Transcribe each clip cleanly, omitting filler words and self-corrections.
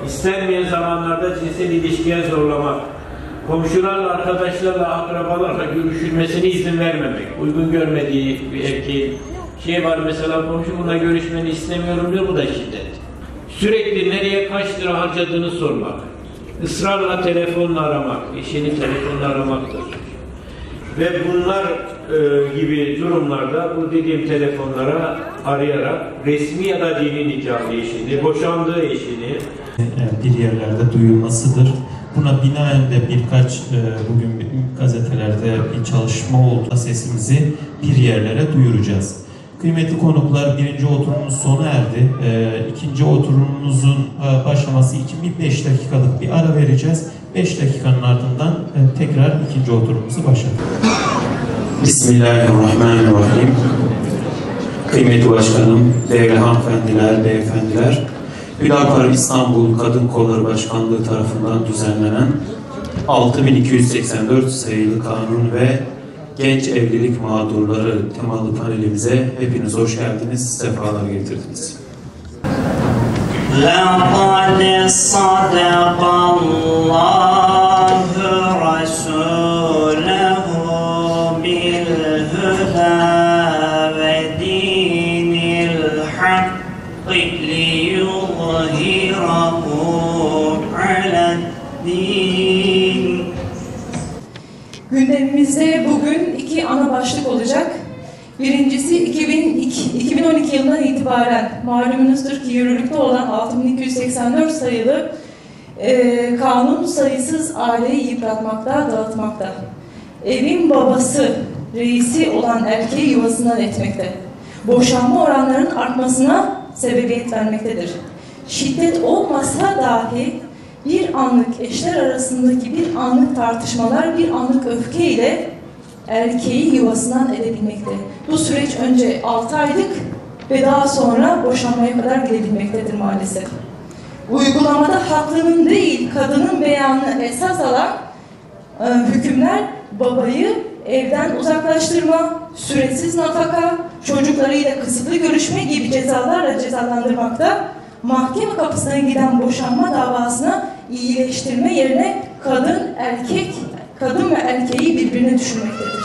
istenmeyen zamanlarda cinsel ilişkiye zorlamak, komşularla, arkadaşlarla, akrabalarla görüşülmesine izin vermemek, uygun görmediği bir erkeğin var mesela, komşu bununla görüşmeni istemiyorum diyor, bu da şiddet. Sürekli nereye kaç lira harcadığını sormak, ısrarla telefonla aramak, eşini telefonla aramaktır. Ve bunlar gibi durumlarda bu dediğim telefonlara arayarak resmi ya da dini nikahlı eşini, boşandığı eşini bir yerlerde duyulmasıdır. Buna binaen de birkaç bugün gazetelerde bir çalışma oldu. Sesimizi bir yerlere duyuracağız. Kıymetli konuklar, birinci oturumumuz sona erdi. İkinci oturumumuzun başlaması için bir 5 dakikalık bir ara vereceğiz. 5 dakikanın ardından tekrar ikinci oturumumuzu başlatacağız. Bismillahirrahmanirrahim. Kıymetli başkanım, değerli hanımefendiler, beyefendiler, Hüdapar İstanbul Kadın Kolları Başkanlığı tarafından düzenlenen 6284 sayılı kanun ve genç evlilik mağdurları temalı panelimize hepiniz hoş geldiniz, sefalar getirdiniz. لَقَدْ صَدَقَ اللّٰهُ رَسُولَهُ بِالْهُدَى وَدِينِ الْحَقِّ لِيُظْهِرَهُ عَلَى الدِّينِ. Gündemimizde bugün iki ana başlık olacak. Birincisi 2012 yılından itibaren malumunuzdur ki yürürlükte olan 6284 sayılı kanun sayısız aileyi yıpratmakta, dağıtmakta. Evin babası, reisi olan erkeği yuvasından etmekte. Boşanma oranlarının artmasına sebebiyet vermektedir. Şiddet olmasa dahi bir anlık eşler arasındaki bir anlık tartışmalar, bir anlık öfke ile erkeği yuvasından edebilmekte. Bu süreç önce 6 aylık ve daha sonra boşanmaya kadar gidebilmektedir maalesef. Uygulamada haklının değil, kadının beyanını esas alan hükümler babayı evden uzaklaştırma, süresiz nafaka, çocuklarıyla kısıtlı görüşme gibi cezalarla cezalandırmakta, mahkeme kapısına giden boşanma davasına iyileştirme yerine kadın ve erkeği birbirine düşürmektedir.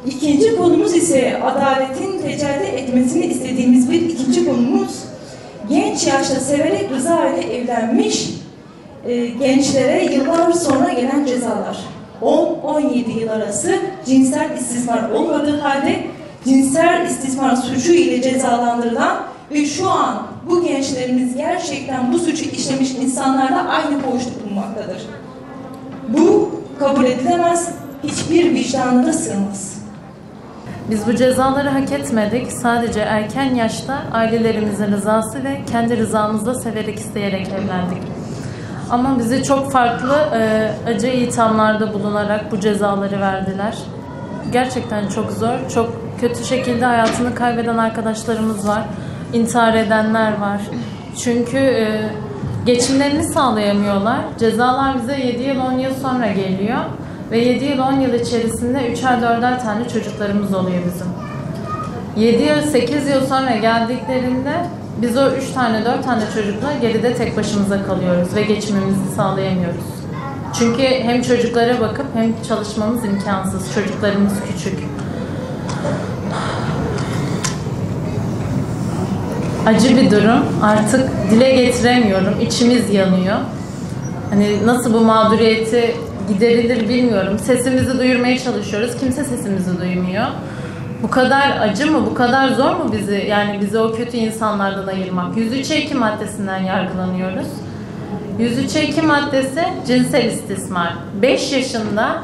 İkinci konumuz ise adaletin tecelli etmesini istediğimiz bir ikinci konumuz, genç yaşta severek rıza ile evlenmiş gençlere yıllar sonra gelen cezalar. 10-17 yıl arası cinsel istismar olmadığı halde cinsel istismar suçu ile cezalandırılan ve şu an bu gençlerimiz gerçekten bu suçu işlemiş insanlarla aynı koğuşta bulunmaktadır. Bu kabul edilemez, hiçbir vicdanı da sığmaz. Biz bu cezaları hak etmedik. Sadece erken yaşta ailelerimizin rızası ve kendi rızamızla severek, isteyerek evlendik. Ama bizi çok farklı acı ithamlarda bulunarak bu cezaları verdiler. Gerçekten çok zor, çok kötü şekilde hayatını kaybeden arkadaşlarımız var. İntihar edenler var. Çünkü geçimlerini sağlayamıyorlar. Cezalar bize 7 yıl 10 yıl sonra geliyor. Ve 7 yıl 10 yıl içerisinde 3'er 4'er tane çocuklarımız oluyor bizim. 7 yıl 8 yıl sonra geldiklerinde biz o 3 tane 4 tane çocukla geride tek başımıza kalıyoruz ve geçimimizi sağlayamıyoruz. Çünkü hem çocuklara bakıp hem çalışmamız imkansız. Çocuklarımız küçük. Acı bir durum. Artık dile getiremiyorum. İçimiz yanıyor. Hani nasıl bu mağduriyeti giderilir bilmiyorum. Sesimizi duyurmaya çalışıyoruz. Kimse sesimizi duymuyor. Bu kadar acı mı? Bu kadar zor mu bizi o kötü insanlardan ayırmak? 103-2 maddesinden yargılanıyoruz. 103-2 maddesi cinsel istismar. 5 yaşında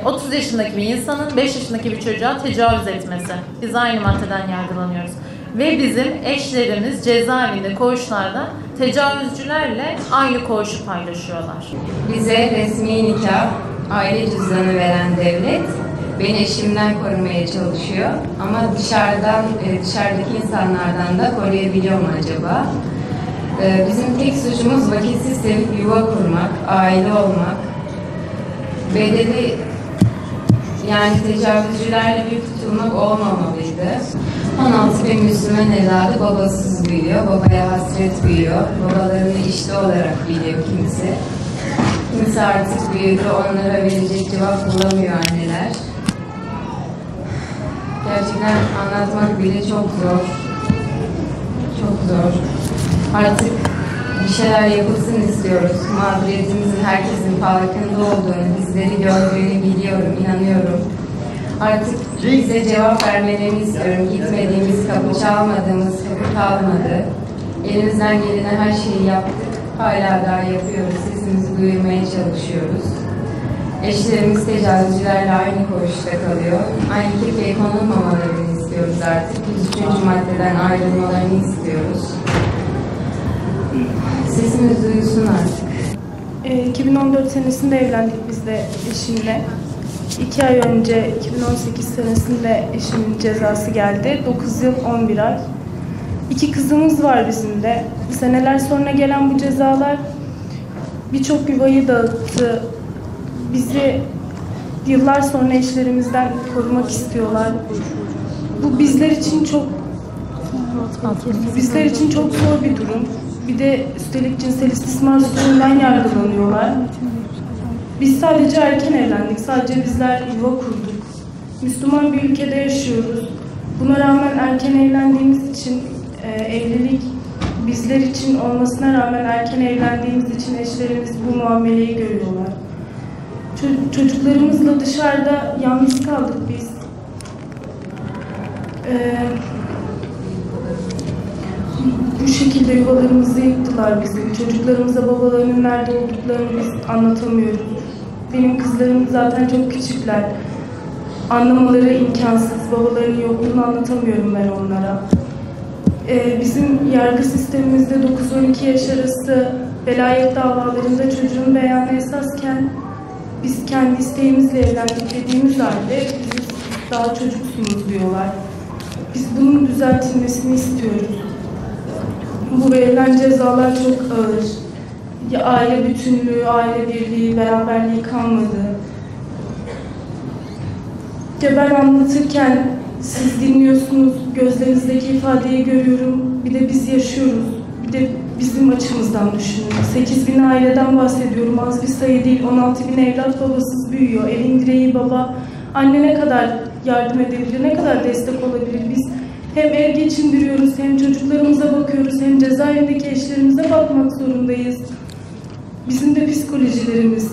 30 yaşındaki bir insanın 5 yaşındaki bir çocuğa tecavüz etmesi. Biz aynı maddeden yargılanıyoruz. Ve bizim eşlerimiz cezaevinde, koğuşlarda tecavüzcülerle aynı koğuşu paylaşıyorlar. Bize resmi nikah, aile cüzdanı veren devlet beni eşimden korumaya çalışıyor. Ama dışarıdaki insanlardan da koruyabiliyor mu acaba? Bizim tek suçumuz vakitsiz sevip yuva kurmak, aile olmak. Bedeli Yani tecavüzcülerle bir tutulmak olmamalıydı. 16 bin Müslüman evladı babasız büyüyor, babaya hasret büyüyor. Babalarını işte olarak biliyor kimisi. Kimisi artık büyüdü, onlara verecek cevap bulamıyor anneler. Gerçekten anlatmak bile çok zor. Çok zor. Artık bir şeyler yapılsın istiyoruz. Mağduriyetimizin herkesin farkında olduğunu, bizleri gördüğünü biliyorum, inanıyorum. Artık bize cevap vermelerini istiyorum. Gitmediğimiz, kapı çalmadığımız kapı kalmadı. Elimizden gelen her şeyi yaptık. Hala daha yapıyoruz. Sesimizi duyurmaya çalışıyoruz. Eşlerimiz tecavüzcülerle aynı koğuşta kalıyor. Aynı kefeye konulmamalarını istiyoruz artık. 103. maddeden ayrılmalarını istiyoruz. Sesimiz duyulsun artık. 2014 senesinde evlendik biz de eşimle. 2 ay önce 2018 senesinde eşimin cezası geldi. 9 yıl 11 ay. 2 kızımız var bizim de. Seneler sonra gelen bu cezalar birçok yuvayı dağıttı. Bizi yıllar sonra eşlerimizden korumak istiyorlar. Bu bizler için çok zor bir durum. Bir de üstelik cinsel istismar suçundan yargılanıyorlar. Biz sadece erken evlendik. Sadece bizler yuva kurduk. Müslüman bir ülkede yaşıyoruz. Buna rağmen erken evlendiğimiz için evlilik bizler için olmasına rağmen erken evlendiğimiz için eşlerimiz bu muameleyi görüyorlar. Çocuklarımızla dışarıda yalnız kaldık biz. Bu şekilde yuvalarımızı yıktılar bizim. Çocuklarımıza babalarının nerede olduklarını biz anlatamıyoruz. Benim kızlarım zaten çok küçükler. Anlamaları imkansız. Babalarının yokluğunu anlatamıyorum ben onlara. Bizim yargı sistemimizde 9-12 yaş arası velayet davalarında çocuğun beyanı esasken biz kendi isteğimizle evlendik dediğimiz halde biz daha çocuksunuz diyorlar. Biz bunun düzeltilmesini istiyoruz. Bu verilen cezalar çok ağır. Ya aile bütünlüğü, aile birliği, beraberliği kalmadı. Ya ben anlatırken siz dinliyorsunuz, gözlerinizdeki ifadeyi görüyorum. Bir de biz yaşıyoruz. Bir de bizim açımızdan düşünün. 8.000 aileden bahsediyorum. Az bir sayı değil. 16.000 evlat babasız büyüyor. Elin direği baba. Anne ne kadar yardım edebilir, ne kadar destek olabilir? Biz hem ev geçindiriyoruz, hem çocuklarımıza bakıyoruz, hem cezaevindeki eşlerimize bakmak zorundayız. Bizim de psikolojilerimiz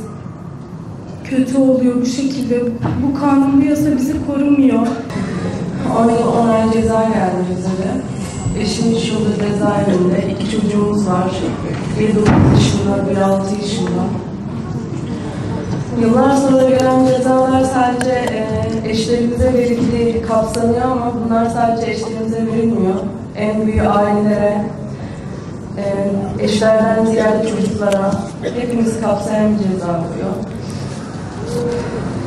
kötü oluyor bu şekilde. Bu kanun, bu yasa bizi korumuyor. 10 yıl 10 ay ceza geldi bize de. Eşim 3 yıldır cezaevinde. 2 çocuğumuz var. Biri 9 yaşında, biri 6 yaşında. Yıllar sonra gelen cezalar sadece eşlerimize verildiği kapsanıyor ama bunlar sadece eşlerimize verilmiyor. En büyük ailelere, eşlerden ziyade çocuklara, hepimiz kapsayan bir ceza oluyor.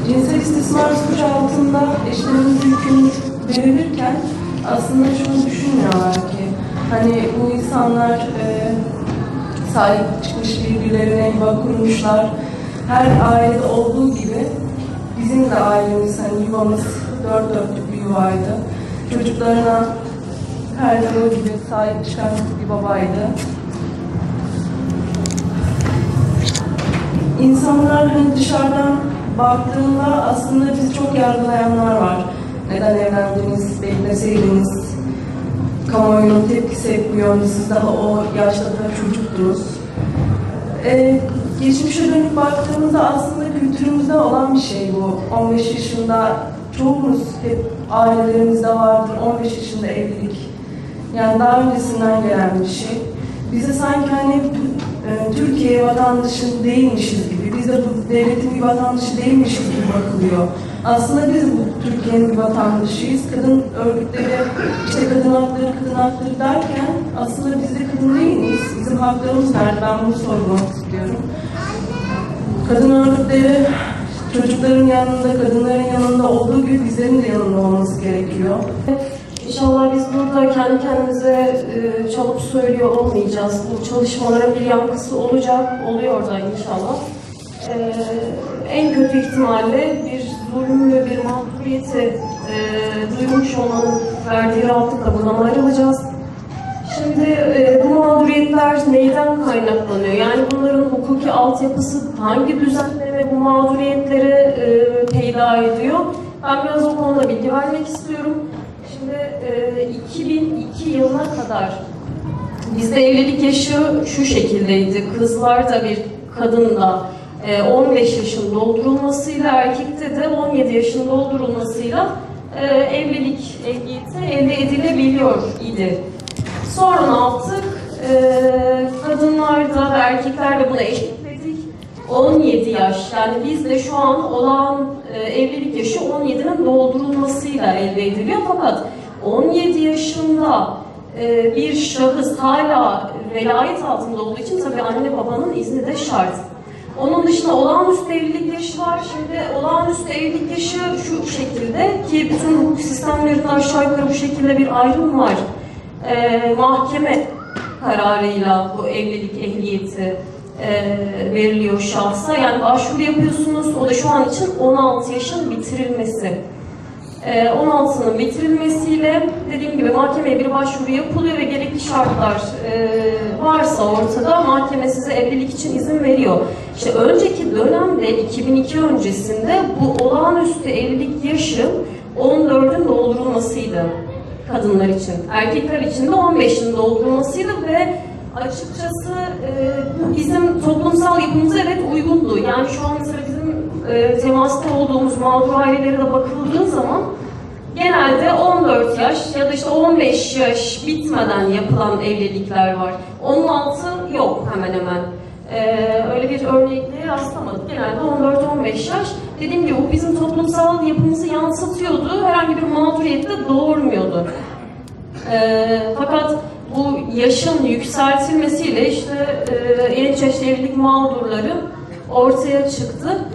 Cinsel istismar suçu altında eşlerimiz hüküm verilirken aslında şunu düşünmüyorlar ki, hani bu insanlar sahip çıkmış, birbirlerine yuva kurmuşlar. Her ailede olduğu gibi bizim de ailemiz, hani yuvamız dört dörtlük bir yuvaydı. Çocuklarına her zaman gibi sahip çıkan bir babaydı. İnsanlar hani dışarıdan baktığında aslında bizi çok yargılayanlar var. Neden evlendiniz, bekleseydiniz, kamuoyunun tepkisi etmiyor, siz daha o yaşta da çocuktunuz. Geçmişe dönüp baktığımızda aslında kültürümüzde olan bir şey bu. 15 yaşında çoğumuz hep ailelerimizde vardır, 15 yaşında evlilik. Yani daha öncesinden gelen bir şey. Bize sanki hani Türkiye vatandaşı değilmişiz gibi, biz de bu devletin bir vatandaşı değilmişiz gibi bakılıyor. Aslında biz bu Türkiye'nin bir vatandaşıyız. Kadın örgütleri, işte kadın hakları derken aslında biz de kadın değil miyiz? Bizim haklarımız nerede? Ben bunu sormak istiyorum. Kadın örgütleri çocukların yanında, kadınların yanında olduğu gibi bizlerin de yanında olması gerekiyor. İnşallah biz burada kendi kendimize çalıp söylüyor olmayacağız. Bu çalışmaların bir yankısı olacak, oluyor da inşallah. En kötü ihtimalle bir zulmü, bir mağduriyeti duymuş olmanın verdiği rahatlıkla buradan ayrılacağız. Şimdi bu mağduriyetler neyden kaynaklanıyor? Yani bunların hukuki altyapısı hangi düzenleme bu mağduriyetleri peyda ediyor? Ben biraz o konuda bilgi vermek istiyorum. Şimdi 2002 yılına kadar bizde evlilik yaşı şu şekildeydi. Kızlarda bir kadında 15 yaşın doldurulmasıyla, erkekte de 17 yaşın doldurulmasıyla evlilik ehliyeti elde edilebiliyor idi. Sonra artık kadınlarda ve erkeklerde buna eşitledik. 17 yaş, yani bizde şu an olan evlilik yaşı 17'nin doldurulmasıyla elde ediliyor. Fakat 17 yaşında bir şahıs hala velayet altında olduğu için tabii anne babanın izni de şart. Onun dışında olağanüstü evlilik yaşı var. Şimdi olağanüstü evlilik yaşı şu şekilde ki bütün hukuk sistemlerinde aşağı yukarı bu şekilde bir ayrım var. Mahkeme kararıyla bu evlilik ehliyeti veriliyor şahsa. Yani başvuru yapıyorsunuz. O da şu an için 16 yaşın bitirilmesi. 16'nın bitirilmesiyle dediğim gibi mahkemeye bir başvuru yapılıyor ve gerekli şartlar varsa ortada mahkeme size evlilik için izin veriyor. İşte önceki dönemde 2002 öncesinde bu olağanüstü evlilik yaşı 14'ün doldurulmasıydı kadınlar için. Erkekler için de 15'in doldurulmasıydı ve açıkçası bu bizim toplumsal yapımıza evet uygundu. Yani şu an mesela bizim temasta olduğumuz mağdur ailelere de bakıldığı zaman genelde 14 yaş ya da işte 15 yaş bitmeden yapılan evlilikler var. Onun altı yok hemen hemen. Öyle bir örnekliğe rastlamadık. Genelde 14-15 yaş. Dediğim gibi bu bizim toplumsal yapımızı yansıtıyordu. Herhangi bir mağduriyet de doğurmuyordu. Fakat bu yaşın yükseltilmesiyle işte genç yaşlı evlilik mağdurları ortaya çıktı.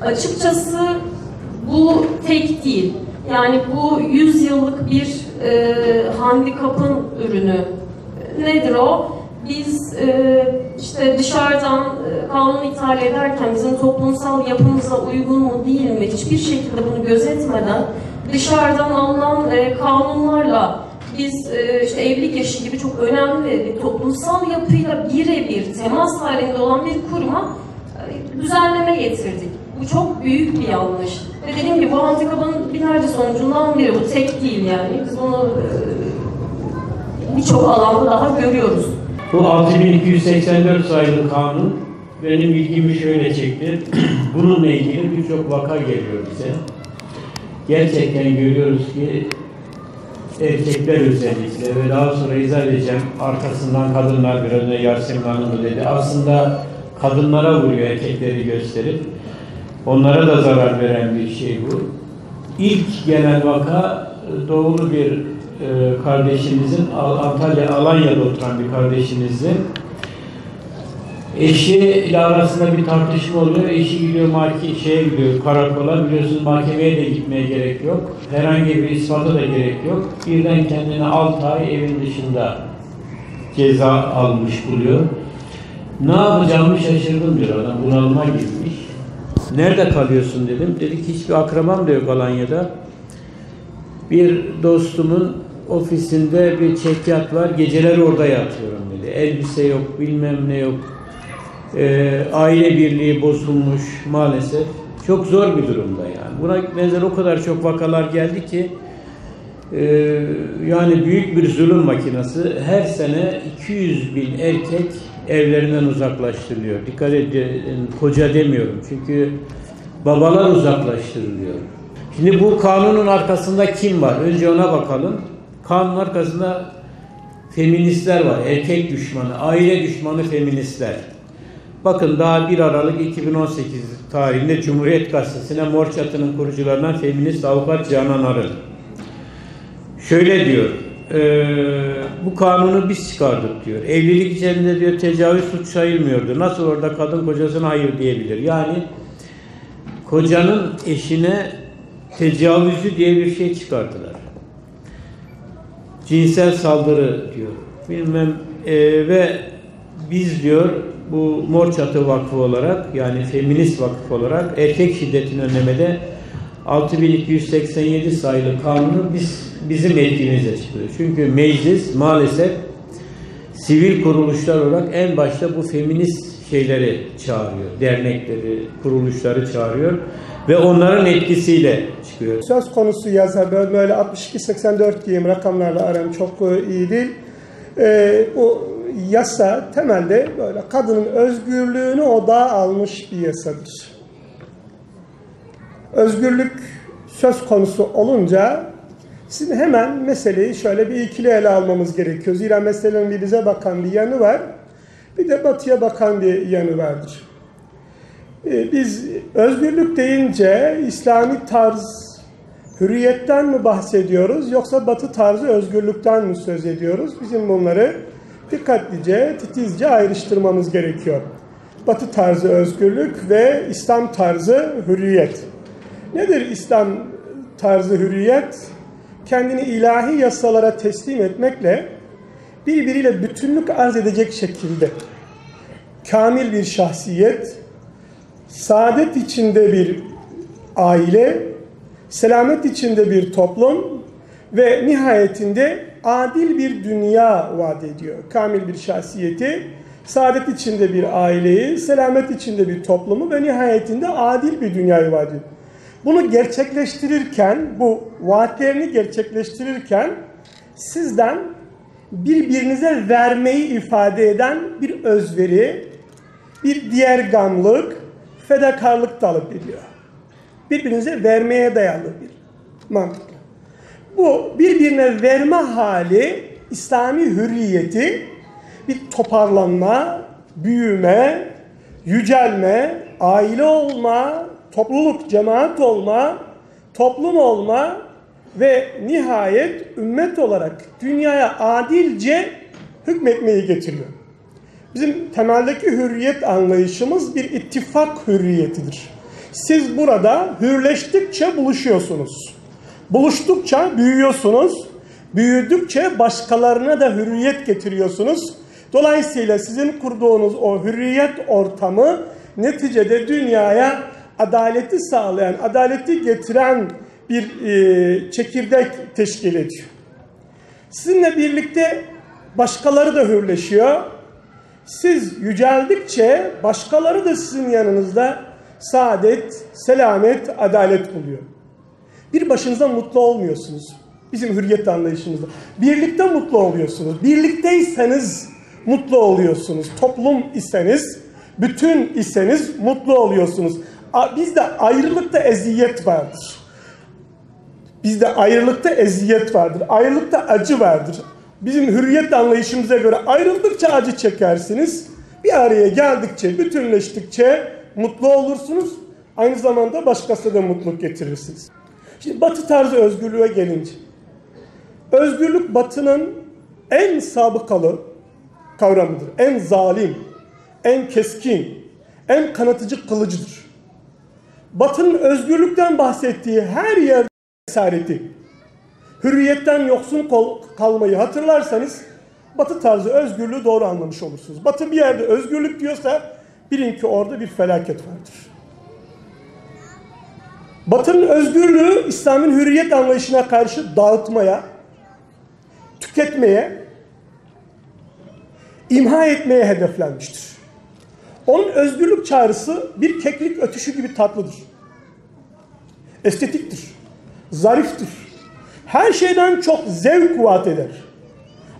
Açıkçası bu tek değil. Yani bu 100 yıllık bir handikapın ürünü. Nedir o? Biz işte dışarıdan kanun ithal ederken bizim toplumsal yapımıza uygun mu değil mi hiçbir şekilde bunu gözetmeden dışarıdan alınan kanunlarla biz işte evlilik yaşı gibi çok önemli bir toplumsal yapıyla birebir temas halinde olan bir kuruma düzenleme getirdik. Bu çok büyük bir yanlış. Ve dediğim gibi bu handikapın binlerce sonucundan biri. Bu tek değil yani. Biz bunu birçok alanda daha görüyoruz. Bu 6284 sayılı kanun benim ilgimi şöyle çekti. Bununla ilgili birçok vaka geliyor bize. Gerçekten görüyoruz ki erkekler özellikle ve daha sonra izah edeceğim arkasından kadınlar biraz önce Yasemin Hanım dedi. Aslında kadınlara vuruyor erkekleri gösterip. Onlara da zarar veren bir şey bu. İlk genel vaka doğulu bir kardeşimizin, Alanya'da oturan bir kardeşimizin eşiyle arasında bir tartışma oluyor. Eşi gidiyor gidiyor karakola. Biliyorsunuz mahkemeye de gitmeye gerek yok. Herhangi bir ispata da gerek yok. Birden kendini 6 ay evin dışında ceza almış buluyor. Ne yapacağımı şaşırdım diyor adam. Bunalıma girmiş. Nerede kalıyorsun dedim. Dedi ki hiçbir akrabam da yok Alanya'da. Bir dostumun ofisinde bir çekyat var. Geceleri orada yatıyorum dedi. Elbise yok, bilmem ne yok. Aile birliği bozulmuş maalesef. Çok zor bir durumda yani. Buna benzer o kadar çok vakalar geldi ki yani büyük bir zulüm makinesi. Her sene 200.000 erkek evlerinden uzaklaştırılıyor. Dikkat edin, koca demiyorum. Çünkü babalar uzaklaştırılıyor. Şimdi bu kanunun arkasında kim var? Önce ona bakalım. Kanunun arkasında feministler var. Erkek düşmanı, aile düşmanı feministler. Bakın daha 1 Aralık 2018 tarihinde Cumhuriyet Gazetesi'ne Mor Çatı'nın kurucularından feminist avukat Canan Arın şöyle diyor. Bu kanunu biz çıkardık diyor. Evlilik içerisinde diyor tecavüz suç sayılmıyordu. Nasıl orada kadın kocasına hayır diyebilir? Yani kocanın eşine tecavüzü diye bir şey çıkardılar. Cinsel saldırı diyor. Bilmem ve biz diyor bu Mor Çatı Vakfı olarak, yani feminist vakıf olarak erkek şiddetini önlemede 6287 sayılı kanunu bizim etkimize çıkıyor. Çünkü meclis maalesef sivil kuruluşlar olarak en başta bu feminist şeyleri çağırıyor. Dernekleri, kuruluşları çağırıyor ve onların etkisiyle çıkıyor. Söz konusu yasa böyle 62-84 diyeyim, rakamlarla aram çok iyi değil. O yasa temelde böyle kadının özgürlüğünü odağa almış bir yasadır. Özgürlük söz konusu olunca sizin hemen meseleyi şöyle bir ikili ele almamız gerekiyor. Zira meselenin bir bize bakan bir yanı var, bir de batıya bakan bir yanı vardır. Biz özgürlük deyince İslami tarz hürriyetten mi bahsediyoruz yoksa batı tarzı özgürlükten mi söz ediyoruz? Bizim bunları dikkatlice, titizce ayrıştırmamız gerekiyor. Batı tarzı özgürlük ve İslam tarzı hürriyet. Nedir İslam tarzı hürriyet? Kendini ilahi yasalara teslim etmekle birbiriyle bütünlük arz edecek şekilde kamil bir şahsiyet, saadet içinde bir aile, selamet içinde bir toplum ve nihayetinde adil bir dünya vaat ediyor. Kamil bir şahsiyeti, saadet içinde bir aileyi, selamet içinde bir toplumu ve nihayetinde adil bir dünyayı vaat ediyor. Bunu gerçekleştirirken, bu vaatlerini gerçekleştirirken sizden birbirinize vermeyi ifade eden bir özveri, bir diğergamlık, fedakarlık talep ediyor. Birbirinize vermeye dayalı bir mantık. Bu birbirine verme hali İslami hürriyeti bir toparlanma, büyüme, yücelme, aile olma, topluluk, cemaat olma, toplum olma ve nihayet ümmet olarak dünyaya adilce hükmetmeyi getiriyor. Bizim temeldeki hürriyet anlayışımız bir ittifak hürriyetidir. Siz burada hürleştikçe buluşuyorsunuz. Buluştukça büyüyorsunuz. Büyüdükçe başkalarına da hürriyet getiriyorsunuz. Dolayısıyla sizin kurduğunuz o hürriyet ortamı neticede dünyaya adaleti sağlayan, adaleti getiren bir çekirdek teşkil ediyor. Sizinle birlikte başkaları da hürleşiyor. Siz yüceldikçe başkaları da sizin yanınızda saadet, selamet, adalet buluyor. Bir başınıza mutlu olmuyorsunuz. Bizim hürriyet anlayışımızda. Birlikte mutlu oluyorsunuz. Birlikteyseniz mutlu oluyorsunuz. Toplum iseniz, bütün iseniz mutlu oluyorsunuz. Bizde ayrılıkta eziyet vardır. Bizde ayrılıkta eziyet vardır. Ayrılıkta acı vardır. Bizim hürriyet anlayışımıza göre ayrıldıkça acı çekersiniz. Bir araya geldikçe, bütünleştikçe mutlu olursunuz. Aynı zamanda başkasına da mutluluk getirirsiniz. Şimdi batı tarzı özgürlüğe gelince. Özgürlük batının en sabıkalı kavramıdır. En zalim, en keskin, en kanatıcı kılıcıdır. Batının özgürlükten bahsettiği her yerde esareti, hürriyetten yoksun kalmayı hatırlarsanız batı tarzı özgürlüğü doğru anlamış olursunuz. Batı bir yerde özgürlük diyorsa bilin ki orada bir felaket vardır. Batı'nın özgürlüğü İslam'ın hürriyet anlayışına karşı dağıtmaya, tüketmeye, imha etmeye hedeflenmiştir. Onun özgürlük çağrısı bir keklik ötüşü gibi tatlıdır. Estetiktir, zariftir. Her şeyden çok zevk vaat eder.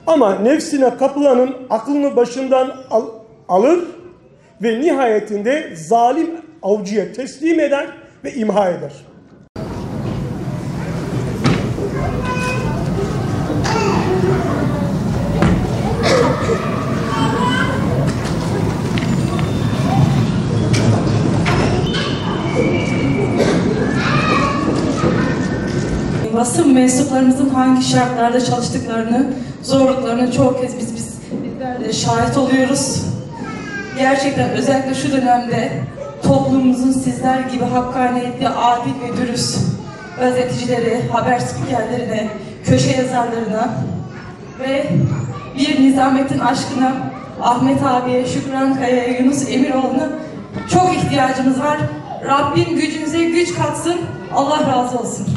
Ama nefsine kapılanın aklını başından alır ve nihayetinde zalim avcıya teslim eder ve imha eder. Basın mensuplarımızın hangi şartlarda çalıştıklarını, zorluklarını çoğu kez bizler de şahit oluyoruz. Gerçekten özellikle şu dönemde toplumumuzun sizler gibi hakkaniyetli, adil ve dürüst gazetecileri, haber spikerlerine, köşe yazarlarına ve bir Nizamettin Aşkın'a, Ahmet abiye, Şükran Kaya'ya, Yunus Emiroğlu'na çok ihtiyacımız var. Rabbim gücünüze güç katsın. Allah razı olsun.